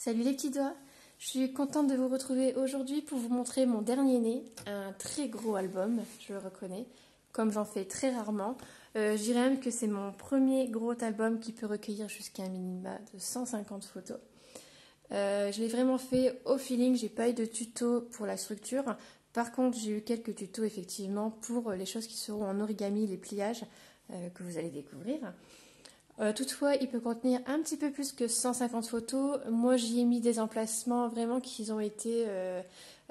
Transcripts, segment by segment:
Salut les petits doigts, je suis contente de vous retrouver aujourd'hui pour vous montrer mon dernier né, un très gros album, je le reconnais, comme j'en fais très rarement. Je dirais même que c'est mon premier gros album qui peut recueillir jusqu'à un minima de 150 photos. Je l'ai vraiment fait au feeling, j'ai pas eu de tuto pour la structure. Par contre, j'ai eu quelques tutos effectivement pour les choses qui seront en origami, les pliages que vous allez découvrir. Toutefois, il peut contenir un petit peu plus que 150 photos. Moi, j'y ai mis des emplacements vraiment qui ont été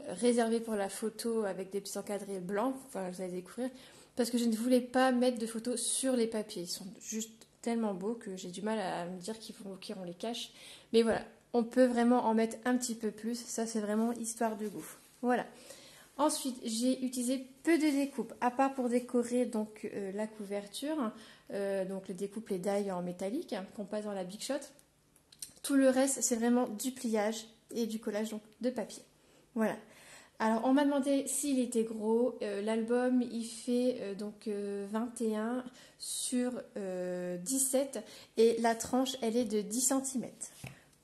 réservés pour la photo avec des petits encadrés blancs. Enfin, vous allez découvrir. Parce que je ne voulais pas mettre de photos sur les papiers. Ils sont juste tellement beaux que j'ai du mal à me dire qu'on les cache. Mais voilà, on peut vraiment en mettre un petit peu plus. Ça, c'est vraiment histoire de goût. Voilà. Ensuite, j'ai utilisé peu de découpes, à part pour décorer donc, la couverture, donc le découpe les die en métallique qu'on passe dans la Big Shot. Tout le reste, c'est vraiment du pliage et du collage donc, de papier. Voilà. Alors, on m'a demandé s'il était gros. L'album, il fait donc 21 sur 17 et la tranche, elle est de 10 cm.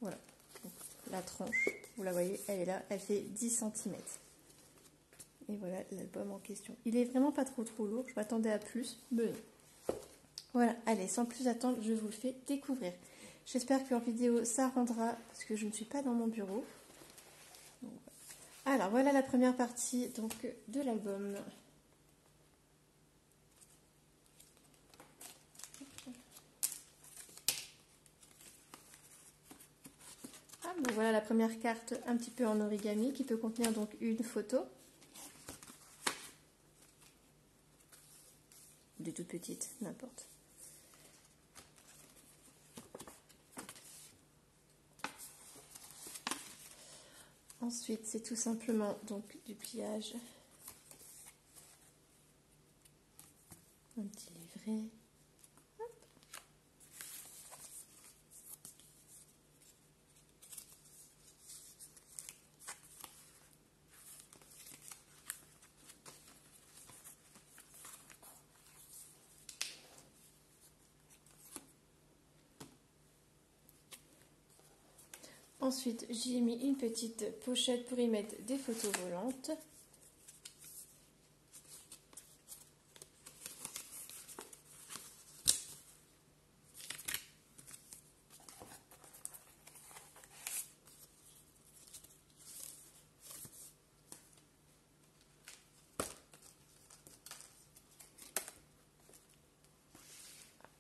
Voilà. Donc, la tranche, vous la voyez, elle est là, elle fait 10 cm. Et voilà l'album en question. Il est vraiment pas trop lourd, je m'attendais à plus, mais non. Voilà, allez, sans plus attendre, je vous le fais découvrir. J'espère qu'en vidéo ça rendra, parce que je ne suis pas dans mon bureau. Donc, voilà. Alors voilà la première partie donc, de l'album. Donc voilà la première carte un petit peu en origami qui peut contenir donc une photo. De toute petite, n'importe. Ensuite, c'est tout simplement donc du pliage. Un petit livret. Hop. Ensuite, j'y ai mis une petite pochette pour y mettre des photos volantes.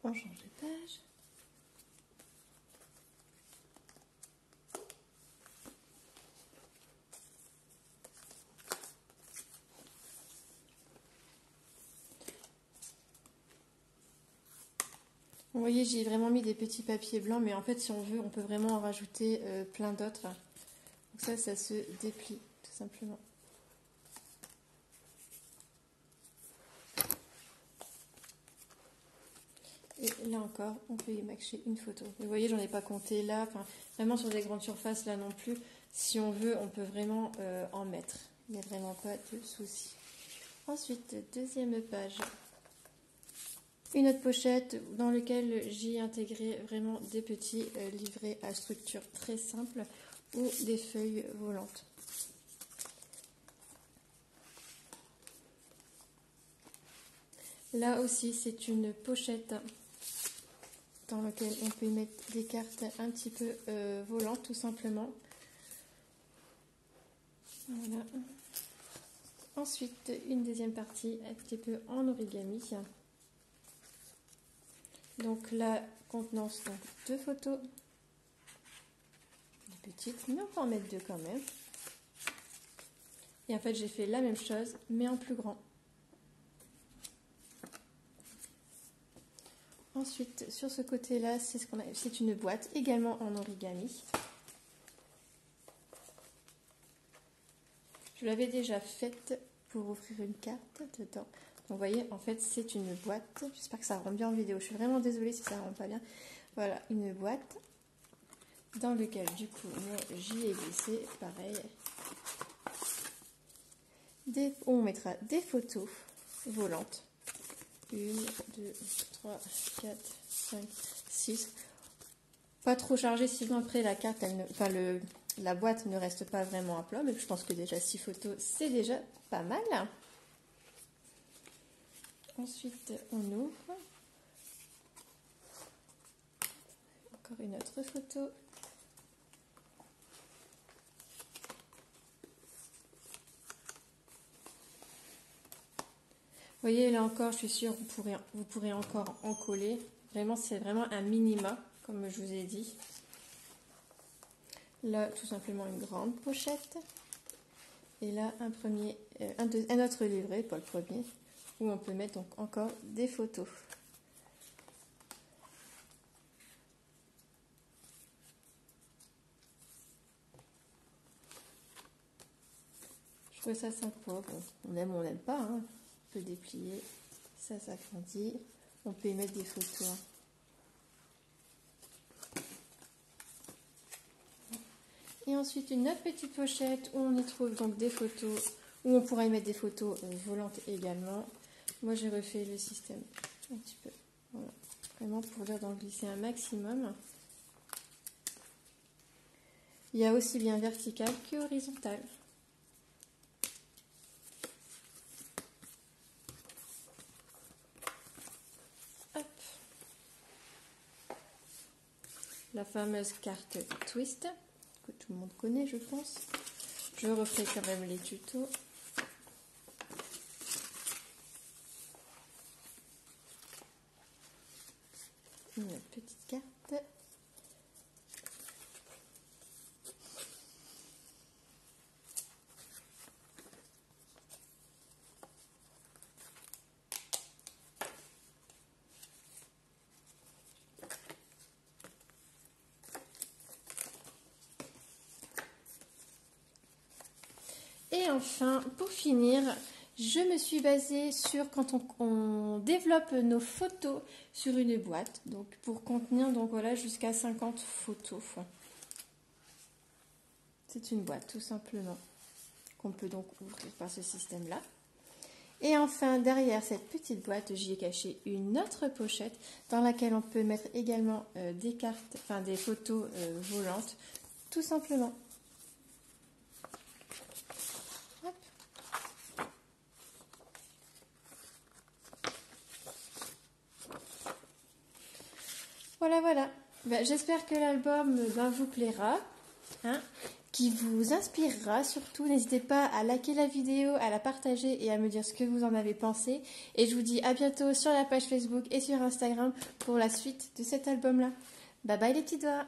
On change de page. Vous voyez, j'ai vraiment mis des petits papiers blancs, mais en fait, si on veut, on peut vraiment en rajouter plein d'autres. Donc ça se déplie, tout simplement. Et là encore, on peut y mâcher une photo. Vous voyez, j'en ai pas compté là, enfin, vraiment sur des grandes surfaces là non plus. Si on veut, on peut vraiment en mettre. Il n'y a vraiment pas de souci. Ensuite, deuxième page. Une autre pochette dans laquelle j'ai intégré vraiment des petits livrets à structure très simple ou des feuilles volantes. Là aussi, c'est une pochette dans laquelle on peut y mettre des cartes un petit peu volantes tout simplement. Voilà. Ensuite, une deuxième partie un petit peu en origami. Donc la contenance, donc deux photos, des petites, mais on peut en mettre deux quand même. Et en fait, j'ai fait la même chose, mais en plus grand. Ensuite, sur ce côté-là, c'est une boîte, également en origami. Je l'avais déjà faite pour offrir une carte dedans. Donc, vous voyez, en fait, c'est une boîte. J'espère que ça rend bien en vidéo. Je suis vraiment désolée si ça ne rend pas bien. Voilà, une boîte dans laquelle, du coup, moi, j'y ai glissé, pareil. On mettra des photos volantes. 1, 2, 3, 4, 5, 6. Pas trop chargé, sinon après la carte, la boîte ne reste pas vraiment à plat. Mais je pense que déjà 6 photos, c'est déjà pas mal. Ensuite, on ouvre. Encore une autre photo. Vous voyez, là encore, je suis sûre que vous pourrez encore en coller. Vraiment, c'est vraiment un minima, comme je vous ai dit. Là, tout simplement une grande pochette. Et là, un autre livret, pas le premier, où on peut mettre donc encore des photos. Je trouve ça sympa. Bon, on aime ou on n'aime pas, hein. On peut déplier, ça s'agrandit. On peut y mettre des photos. Et ensuite une autre petite pochette où on y trouve donc des photos, où on pourra y mettre des photos volantes également. Moi j'ai refait le système un petit peu, voilà, vraiment pour dire d'en glisser un maximum. Il y a aussi bien vertical que horizontal. Hop. La fameuse carte twist que tout le monde connaît, je pense. Je referai quand même les tutos. Une petite carte. Et enfin, pour finir, je me suis basée sur quand on développe nos photos sur une boîte, donc pour contenir donc voilà jusqu'à 50 photos. C'est une boîte tout simplement qu'on peut donc ouvrir par ce système-là. Et enfin, derrière cette petite boîte, j'y ai caché une autre pochette dans laquelle on peut mettre également des cartes, enfin des photos volantes, tout simplement. Hop. Voilà, voilà. Ben, j'espère que l'album vous plaira, hein, qui vous inspirera surtout. N'hésitez pas à liker la vidéo, à la partager et à me dire ce que vous en avez pensé. Et je vous dis à bientôt sur la page Facebook et sur Instagram pour la suite de cet album-là. Bye bye les petits doigts!